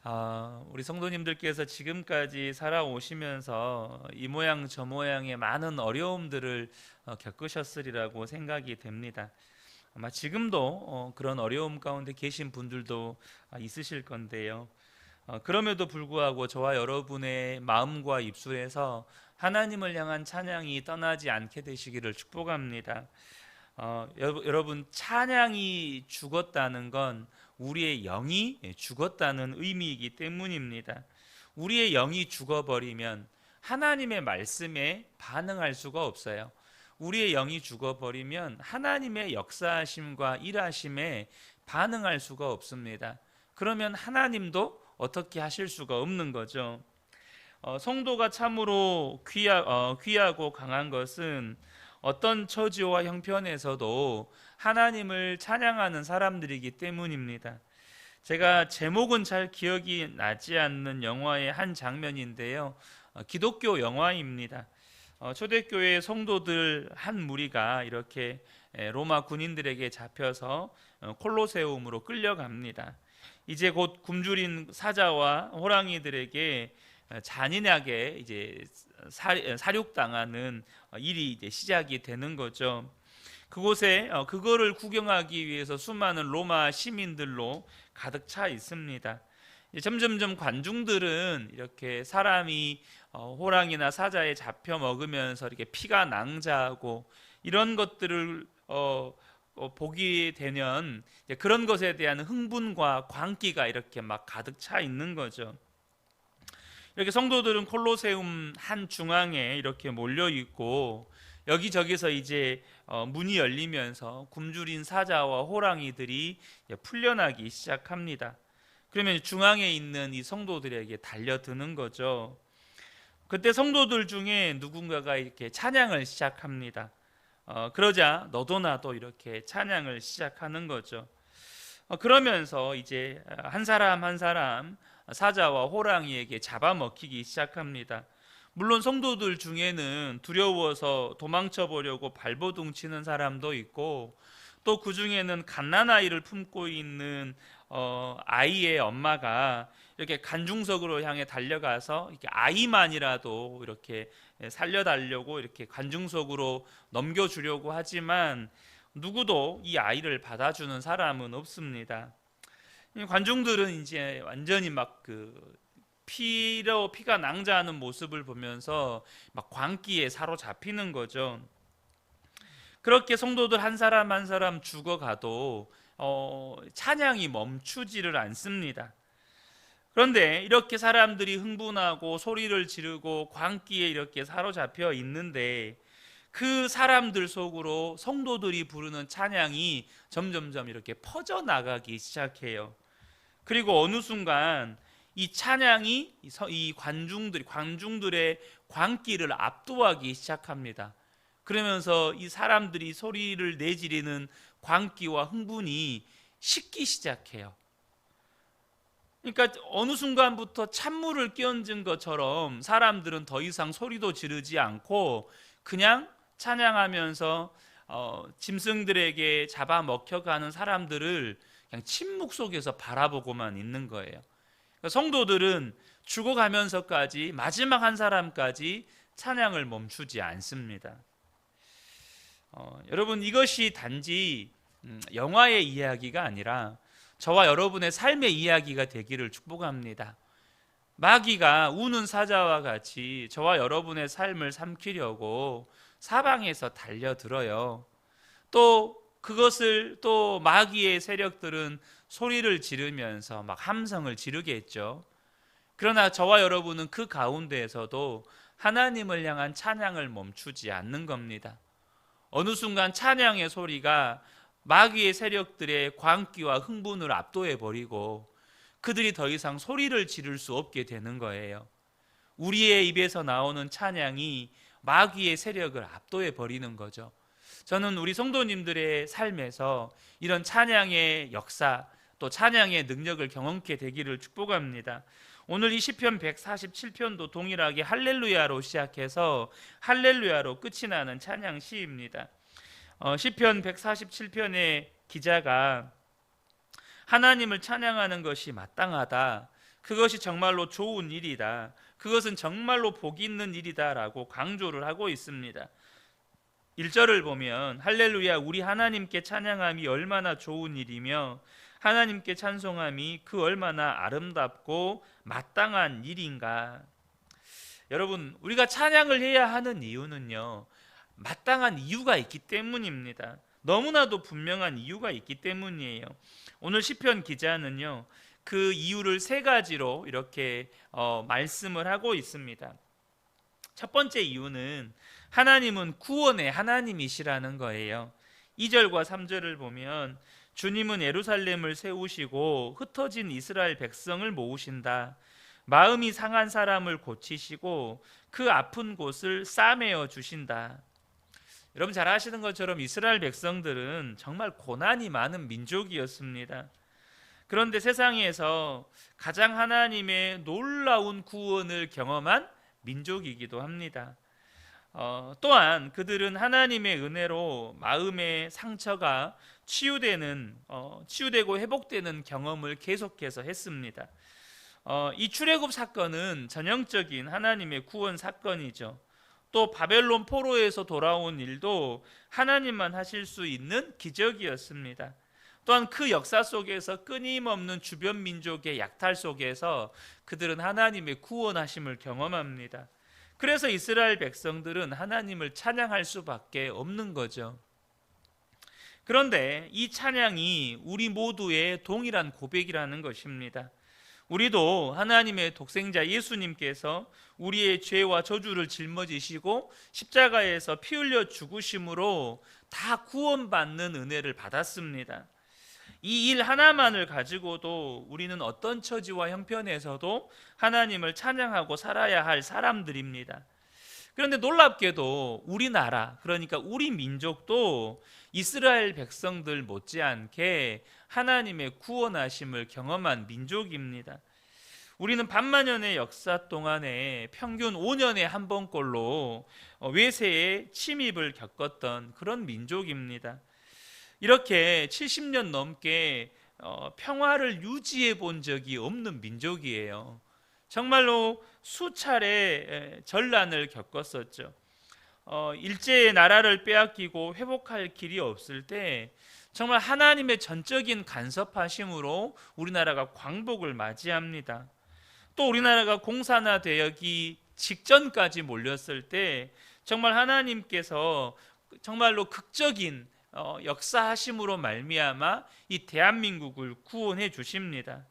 우리 성도님들께서 지금까지 살아오시면서 이 모양 저 모양의 많은 어려움들을 겪으셨으리라고 생각이 됩니다. 아마 지금도 그런 어려움 가운데 계신 분들도 있으실 건데요. 그럼에도 불구하고 저와 여러분의 마음과 입술에서 하나님을 향한 찬양이 떠나지 않게 되시기를 축복합니다. 여러분, 찬양이 죽었다는 건 우리의 영이 죽었다는 의미이기 때문입니다. 우리의 영이 죽어버리면 하나님의 말씀에 반응할 수가 없어요. 우리의 영이 죽어버리면 하나님의 역사하심과 일하심에 반응할 수가 없습니다. 그러면 하나님도 어떻게 하실 수가 없는 거죠. 성도가 참으로 귀하고 강한 것은 어떤 처지와 형편에서도 하나님을 찬양하는 사람들이기 때문입니다. 제가 제목은 잘 기억이 나지 않는 영화의 한 장면인데요. 기독교 영화입니다. 초대교회 성도들 한 무리가 이렇게 로마 군인들에게 잡혀서 콜로세움으로 끌려갑니다. 이제 곧 굶주린 사자와 호랑이들에게 잔인하게 이제 사륙당하는 일이 이제 시작이 되는 거죠. 그곳에 그거를 구경하기 위해서 수많은 로마 시민들로 가득 차 있습니다. 점점점 관중들은 이렇게 사람이 호랑이나 사자에 잡혀 먹으면서 이렇게 피가 낭자하고 이런 것들을 보게 되면 그런 것에 대한 흥분과 광기가 이렇게 막 가득 차 있는 거죠. 이렇게 성도들은 콜로세움 한 중앙에 이렇게 몰려 있고 여기저기서 이제 문이 열리면서 굶주린 사자와 호랑이들이 풀려나기 시작합니다. 그러면 중앙에 있는 이 성도들에게 달려드는 거죠. 그때 성도들 중에 누군가가 이렇게 찬양을 시작합니다. 그러자 너도 나도 이렇게 찬양을 시작하는 거죠. 그러면서 이제 한 사람 한 사람 사자와 호랑이에게 잡아먹히기 시작합니다. 물론 성도들 중에는 두려워서 도망쳐 보려고 발버둥 치는 사람도 있고 또 그 중에는 갓난아이를 품고 있는 아이의 엄마가 이렇게 관중석으로 향해 달려가서 이렇게 아이만이라도 이렇게 살려달라고 이렇게 관중석으로 넘겨주려고 하지만 누구도 이 아이를 받아주는 사람은 없습니다. 관중들은 이제 완전히 막 피가 낭자하는 모습을 보면서 막 광기에 사로잡히는 거죠. 그렇게 성도들 한 사람 한 사람 죽어가도 찬양이 멈추지를 않습니다. 그런데 이렇게 사람들이 흥분하고 소리를 지르고 광기에 이렇게 사로잡혀 있는데 그 사람들 속으로 성도들이 부르는 찬양이 점점점 이렇게 퍼져나가기 시작해요. 그리고 어느 순간 이 찬양이 이 관중들의 광기를 압도하기 시작합니다. 그러면서 이 사람들이 소리를 내지르는 광기와 흥분이 식기 시작해요. 그러니까 어느 순간부터 찬물을 끼얹은 것처럼 사람들은 더 이상 소리도 지르지 않고 그냥 찬양하면서 짐승들에게 잡아먹혀가는 사람들을 그냥 침묵 속에서 바라보고만 있는 거예요. 그러니까 성도들은 죽어가면서까지 마지막 한 사람까지 찬양을 멈추지 않습니다. 여러분, 이것이 단지 영화의 이야기가 아니라 저와 여러분의 삶의 이야기가 되기를 축복합니다. 마귀가 우는 사자와 같이 저와 여러분의 삶을 삼키려고 사방에서 달려들어요. 또 그것을 또 마귀의 세력들은 소리를 지르면서 막 함성을 지르겠죠. 그러나 저와 여러분은 그 가운데에서도 하나님을 향한 찬양을 멈추지 않는 겁니다. 어느 순간 찬양의 소리가 마귀의 세력들의 광기와 흥분을 압도해 버리고 그들이 더 이상 소리를 지를 수 없게 되는 거예요. 우리의 입에서 나오는 찬양이 마귀의 세력을 압도해 버리는 거죠. 저는 우리 성도님들의 삶에서 이런 찬양의 역사 또 찬양의 능력을 경험케 되기를 축복합니다. 오늘 이 시편 147편도 동일하게 할렐루야로 시작해서 할렐루야로 끝이 나는 찬양 시입니다. 시편 147편의 기자가 하나님을 찬양하는 것이 마땅하다. 그것이 정말로 좋은 일이다. 그것은 정말로 복 있는 일이다라고 강조를 하고 있습니다. 1절을 보면 할렐루야 우리 하나님께 찬양함이 얼마나 좋은 일이며 하나님께 찬송함이 그 얼마나 아름답고 마땅한 일인가. 여러분, 우리가 찬양을 해야 하는 이유는요, 마땅한 이유가 있기 때문입니다. 너무나도 분명한 이유가 있기 때문이에요. 오늘 시편 기자는요, 그 이유를 세 가지로 이렇게 말씀을 하고 있습니다. 첫 번째 이유는 하나님은 구원의 하나님이시라는 거예요. 2절과 3절을 보면 주님은 예루살렘을 세우시고 흩어진 이스라엘 백성을 모으신다. 마음이 상한 사람을 고치시고 그 아픈 곳을 싸매어 주신다. 여러분 잘 아시는 것처럼 이스라엘 백성들은 정말 고난이 많은 민족이었습니다. 그런데 세상에서 가장 하나님의 놀라운 구원을 경험한 민족이기도 합니다. 또한 그들은 하나님의 은혜로 마음의 상처가 치유되고 회복되는 경험을 계속해서 했습니다. 이 출애굽 사건은 전형적인 하나님의 구원 사건이죠. 또 바벨론 포로에서 돌아온 일도 하나님만 하실 수 있는 기적이었습니다. 또한 그 역사 속에서 끊임없는 주변 민족의 약탈 속에서 그들은 하나님의 구원하심을 경험합니다. 그래서 이스라엘 백성들은 하나님을 찬양할 수밖에 없는 거죠. 그런데 이 찬양이 우리 모두의 동일한 고백이라는 것입니다. 우리도 하나님의 독생자 예수님께서 우리의 죄와 저주를 짊어지시고 십자가에서 피 흘려 죽으심으로 다 구원받는 은혜를 받았습니다. 이 일 하나만을 가지고도 우리는 어떤 처지와 형편에서도 하나님을 찬양하고 살아야 할 사람들입니다. 그런데 놀랍게도 우리나라, 그러니까 우리 민족도 이스라엘 백성들 못지않게 하나님의 구원하심을 경험한 민족입니다. 우리는 반만년의 역사 동안에 평균 5년에 한 번꼴로 외세의 침입을 겪었던 그런 민족입니다. 이렇게 70년 넘게 평화를 유지해 본 적이 없는 민족이에요. 정말로 수차례 전란을 겪었었죠. 일제의 나라를 빼앗기고 회복할 길이 없을 때 정말 하나님의 전적인 간섭하심으로 우리나라가 광복을 맞이합니다. 또 우리나라가 공산화되기 직전까지 몰렸을 때 정말 하나님께서 정말로 극적인 역사하심으로 말미암아 이 대한민국을 구원해 주십니다.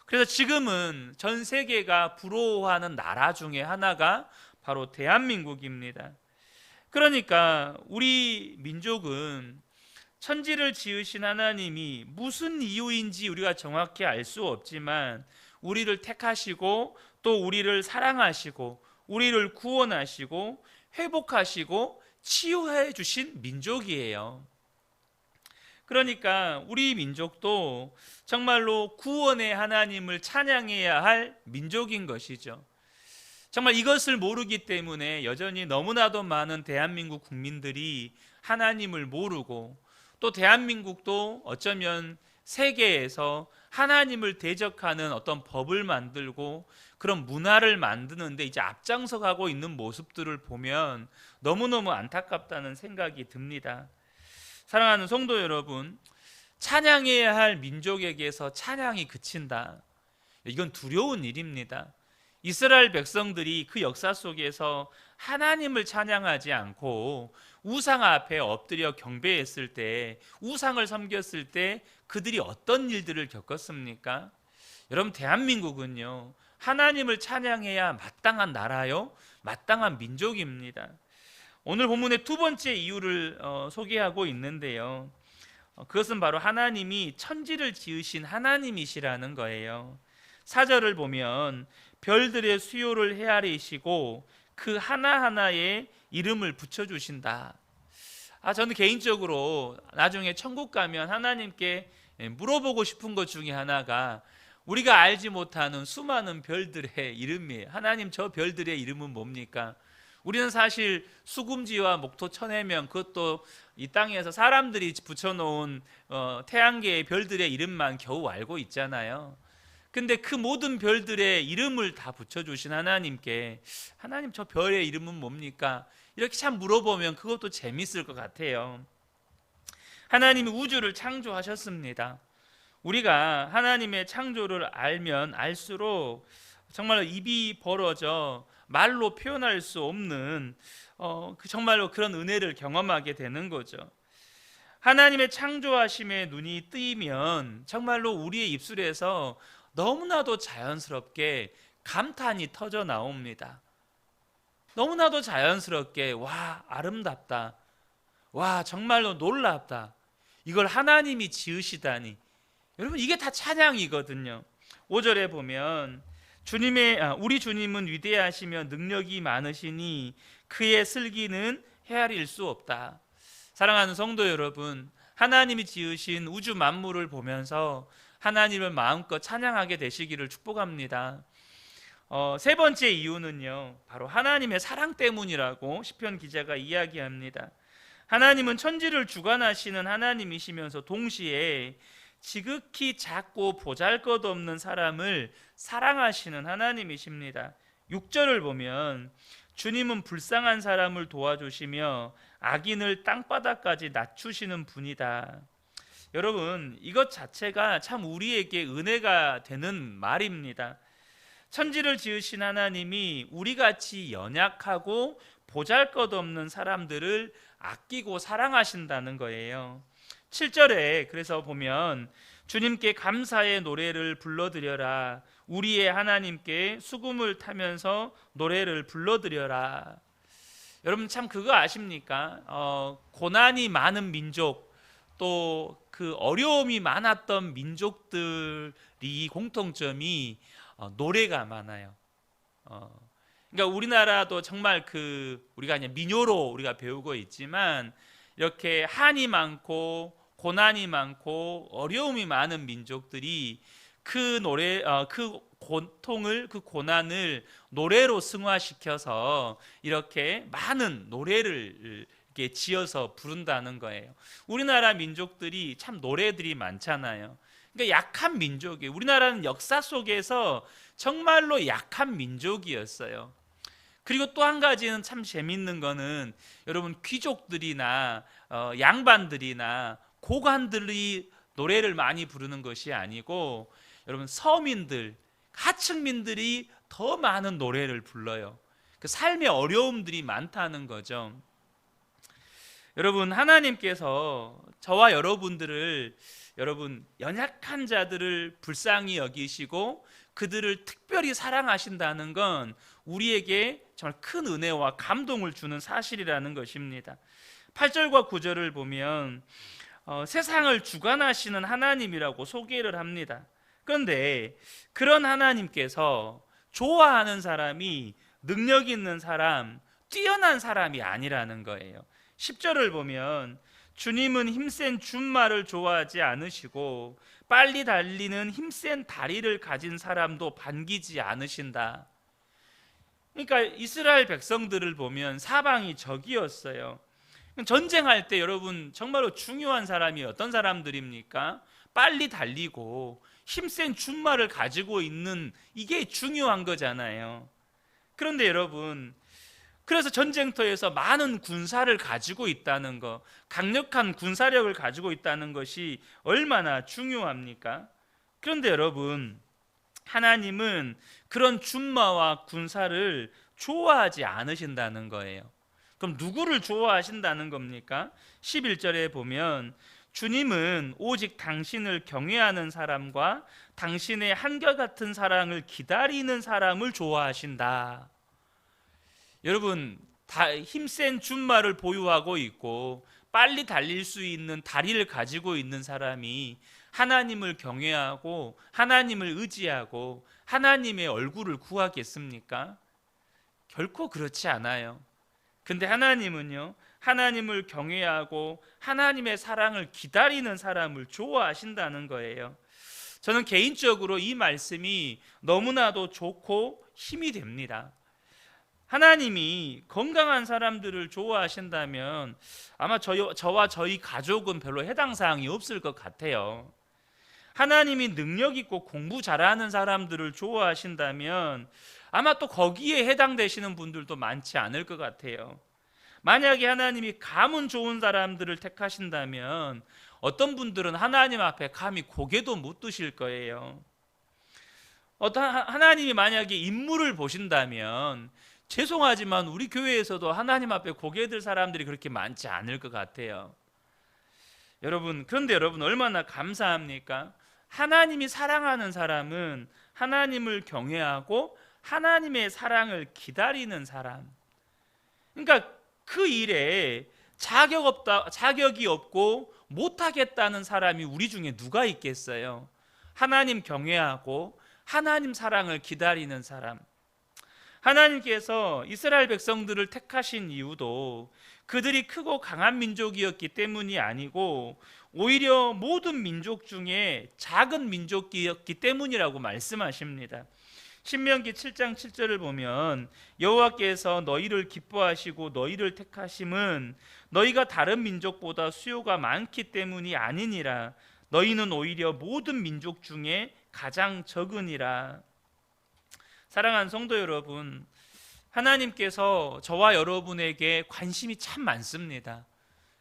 그래서 지금은 전 세계가 부러워하는 나라 중에 하나가 바로 대한민국입니다. 그러니까 우리 민족은 천지를 지으신 하나님이 무슨 이유인지 우리가 정확히 알 수 없지만 우리를 택하시고 또 우리를 사랑하시고 우리를 구원하시고 회복하시고 치유해 주신 민족이에요. 그러니까 우리 민족도 정말로 구원의 하나님을 찬양해야 할 민족인 것이죠. 정말 이것을 모르기 때문에 여전히 너무나도 많은 대한민국 국민들이 하나님을 모르고 또 대한민국도 어쩌면 세계에서 하나님을 대적하는 어떤 법을 만들고 그런 문화를 만드는데 이제 앞장서 가고 있는 모습들을 보면 너무너무 안타깝다는 생각이 듭니다. 사랑하는 성도 여러분, 찬양해야 할 민족에게서 찬양이 그친다. 이건 두려운 일입니다. 이스라엘 백성들이 그 역사 속에서 하나님을 찬양하지 않고 우상 앞에 엎드려 경배했을 때, 우상을 섬겼을 때 그들이 어떤 일들을 겪었습니까? 여러분, 대한민국은요, 하나님을 찬양해야 마땅한 나라요, 마땅한 민족입니다. 오늘 본문의 두 번째 이유를 소개하고 있는데요, 그것은 바로 하나님이 천지를 지으신 하나님이시라는 거예요. 4절을 보면 별들의 수요를 헤아리시고 그 하나하나에 이름을 붙여주신다. 저는 개인적으로 나중에 천국 가면 하나님께 물어보고 싶은 것 중에 하나가 우리가 알지 못하는 수많은 별들의 이름이에요. 하나님, 저 별들의 이름은 뭡니까? 우리는 사실 수금지와 목토 천해명, 그것도 이 땅에서 사람들이 붙여놓은 태양계의 별들의 이름만 겨우 알고 있잖아요. 근데 그 모든 별들의 이름을 다 붙여주신 하나님께 하나님 저 별의 이름은 뭡니까? 이렇게 참 물어보면 그것도 재밌을 것 같아요. 하나님이 우주를 창조하셨습니다. 우리가 하나님의 창조를 알면 알수록 정말 입이 벌어져 말로 표현할 수 없는 정말로 그런 은혜를 경험하게 되는 거죠. 하나님의 창조하심에 눈이 뜨이면 정말로 우리의 입술에서 너무나도 자연스럽게 감탄이 터져 나옵니다. 너무나도 자연스럽게 와 아름답다, 와 정말로 놀랍다, 이걸 하나님이 지으시다니. 여러분 이게 다 찬양이거든요. 5절에 보면 우리 주님은 위대하시며 능력이 많으시니 그의 슬기는 헤아릴 수 없다. 사랑하는 성도 여러분, 하나님이 지으신 우주 만물을 보면서 하나님을 마음껏 찬양하게 되시기를 축복합니다. 세 번째 이유는요, 바로 하나님의 사랑 때문이라고 시편 기자가 이야기합니다. 하나님은 천지를 주관하시는 하나님이시면서 동시에 지극히 작고 보잘것없는 사람을 사랑하시는 하나님이십니다. 6절을 보면 주님은 불쌍한 사람을 도와주시며 악인을 땅바닥까지 낮추시는 분이다. 여러분 이것 자체가 참 우리에게 은혜가 되는 말입니다. 천지를 지으신 하나님이 우리같이 연약하고 보잘것없는 사람들을 아끼고 사랑하신다는 거예요. 7절에 그래서 보면 주님께 감사의 노래를 불러드려라, 우리의 하나님께 수금을 타면서 노래를 불러드려라. 여러분 참 그거 아십니까? 고난이 많은 민족, 또 그 어려움이 많았던 민족들이 공통점이 노래가 많아요. 그러니까 우리나라도 정말 우리가 그냥 민요로 우리가 배우고 있지만 이렇게 한이 많고 고난이 많고 어려움이 많은 민족들이 그 고통을, 그 고난을 노래로 승화시켜서 이렇게 많은 노래를 이렇게 지어서 부른다는 거예요. 우리나라 민족들이 참 노래들이 많잖아요. 그러니까 약한 민족이에요. 우리나라는 역사 속에서 정말로 약한 민족이었어요. 그리고 또 한 가지는 참 재밌는 거는 여러분 귀족들이나 양반들이나 고관들이 노래를 많이 부르는 것이 아니고 여러분 서민들, 하층민들이 더 많은 노래를 불러요. 그 삶의 어려움들이 많다는 거죠. 여러분 하나님께서 저와 여러분들을, 여러분 연약한 자들을 불쌍히 여기시고 그들을 특별히 사랑하신다는 건 우리에게 정말 큰 은혜와 감동을 주는 사실이라는 것입니다. 8절과 9절을 보면 세상을 주관하시는 하나님이라고 소개를 합니다. 그런데 그런 하나님께서 좋아하는 사람이 능력 있는 사람, 뛰어난 사람이 아니라는 거예요. 10절을 보면 주님은 힘센 준말을 좋아하지 않으시고 빨리 달리는 힘센 다리를 가진 사람도 반기지 않으신다. 그러니까 이스라엘 백성들을 보면 사방이 적이었어요. 전쟁할 때 여러분 정말로 중요한 사람이 어떤 사람들입니까? 빨리 달리고 힘센 준말을 가지고 있는, 이게 중요한 거잖아요. 그런데 여러분, 그래서 전쟁터에서 많은 군사를 가지고 있다는 것, 강력한 군사력을 가지고 있다는 것이 얼마나 중요합니까? 그런데 여러분, 하나님은 그런 준마와 군사를 좋아하지 않으신다는 거예요. 그럼 누구를 좋아하신다는 겁니까? 11절에 보면 주님은 오직 당신을 경외하는 사람과 당신의 한결같은 사랑을 기다리는 사람을 좋아하신다. 여러분, 힘센 준말을 보유하고 있고 빨리 달릴 수 있는 다리를 가지고 있는 사람이 하나님을 경외하고 하나님을 의지하고 하나님의 얼굴을 구하겠습니까? 결코 그렇지 않아요. 근데 하나님은요, 하나님을 경외하고 하나님의 사랑을 기다리는 사람을 좋아하신다는 거예요. 저는 개인적으로 이 말씀이 너무나도 좋고 힘이 됩니다. 하나님이 건강한 사람들을 좋아하신다면 아마 저와 저희 가족은 별로 해당 사항이 없을 것 같아요. 하나님이 능력 있고 공부 잘하는 사람들을 좋아하신다면 아마 또 거기에 해당되시는 분들도 많지 않을 것 같아요. 만약에 하나님이 가문 좋은 사람들을 택하신다면 어떤 분들은 하나님 앞에 감히 고개도 못 드실 거예요. 하나님이 만약에 인물을 보신다면 죄송하지만 우리 교회에서도 하나님 앞에 고개 들 사람들이 그렇게 많지 않을 것 같아요. 그런데 여러분 얼마나 감사합니까? 하나님이 사랑하는 사람은 하나님을 경외하고 하나님의 사랑을 기다리는 사람. 그러니까 그 일에 자격이 없고 못하겠다는 사람이 우리 중에 누가 있겠어요? 하나님 경외하고 하나님 사랑을 기다리는 사람. 하나님께서 이스라엘 백성들을 택하신 이유도 그들이 크고 강한 민족이었기 때문이 아니고 오히려 모든 민족 중에 작은 민족이었기 때문이라고 말씀하십니다. 신명기 7장 7절을 보면 여호와께서 너희를 기뻐하시고 너희를 택하심은 너희가 다른 민족보다 수요가 많기 때문이 아니니라. 너희는 오히려 모든 민족 중에 가장 적으니라. 사랑하는 성도 여러분, 하나님께서 저와 여러분에게 관심이 참 많습니다.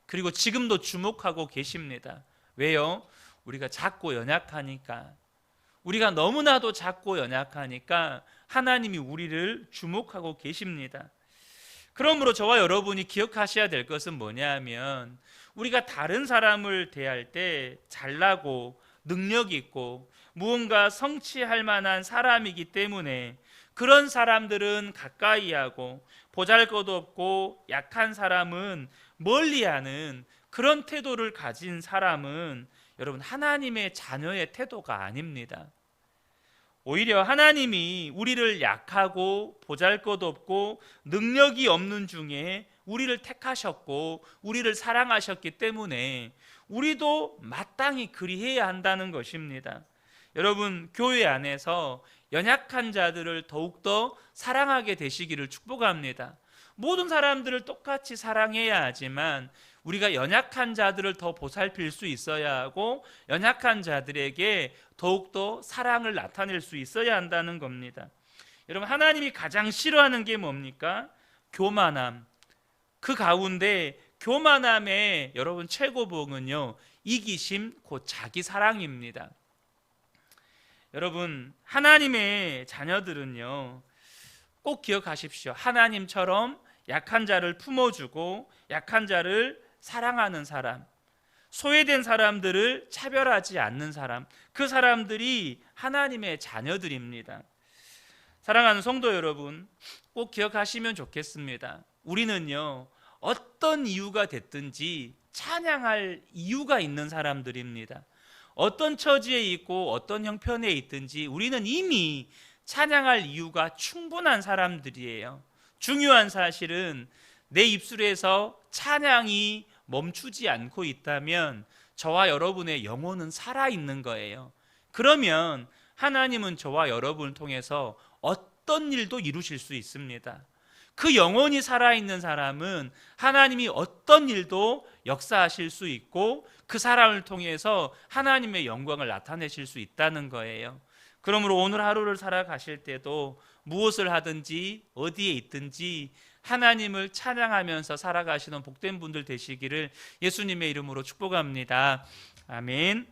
그리고 지금도 주목하고 계십니다. 왜요? 우리가 작고 연약하니까. 우리가 너무나도 작고 연약하니까 하나님이 우리를 주목하고 계십니다. 그러므로 저와 여러분이 기억하셔야 될 것은 뭐냐면 우리가 다른 사람을 대할 때 잘나고 능력 있고 무언가 성취할 만한 사람이기 때문에 그런 사람들은 가까이하고 보잘것없고 약한 사람은 멀리하는 그런 태도를 가진 사람은 여러분 하나님의 자녀의 태도가 아닙니다. 오히려 하나님이 우리를 약하고 보잘것없고 능력이 없는 중에 우리를 택하셨고 우리를 사랑하셨기 때문에 우리도 마땅히 그리해야 한다는 것입니다. 여러분 교회 안에서 연약한 자들을 더욱더 사랑하게 되시기를 축복합니다. 모든 사람들을 똑같이 사랑해야 하지만 우리가 연약한 자들을 더 보살필 수 있어야 하고 연약한 자들에게 더욱더 사랑을 나타낼 수 있어야 한다는 겁니다. 여러분 하나님이 가장 싫어하는 게 뭡니까? 교만함. 그 가운데 교만함의 여러분 최고봉은요 이기심 곧 자기 사랑입니다. 여러분 하나님의 자녀들은요 꼭 기억하십시오. 하나님처럼 약한 자를 품어주고 약한 자를 사랑하는 사람, 소외된 사람들을 차별하지 않는 사람, 그 사람들이 하나님의 자녀들입니다. 사랑하는 성도 여러분, 꼭 기억하시면 좋겠습니다. 우리는요 어떤 이유가 됐든지 찬양할 이유가 있는 사람들입니다. 어떤 처지에 있고 어떤 형편에 있든지 우리는 이미 찬양할 이유가 충분한 사람들이에요. 중요한 사실은 내 입술에서 찬양이 멈추지 않고 있다면 저와 여러분의 영혼은 살아있는 거예요. 그러면 하나님은 저와 여러분을 통해서 어떤 일도 이루실 수 있습니다. 그 영혼이 살아있는 사람은 하나님이 어떤 일도 역사하실 수 있고 그 사람을 통해서 하나님의 영광을 나타내실 수 있다는 거예요. 그러므로 오늘 하루를 살아가실 때도 무엇을 하든지 어디에 있든지 하나님을 찬양하면서 살아가시는 복된 분들 되시기를 예수님의 이름으로 축복합니다. 아멘.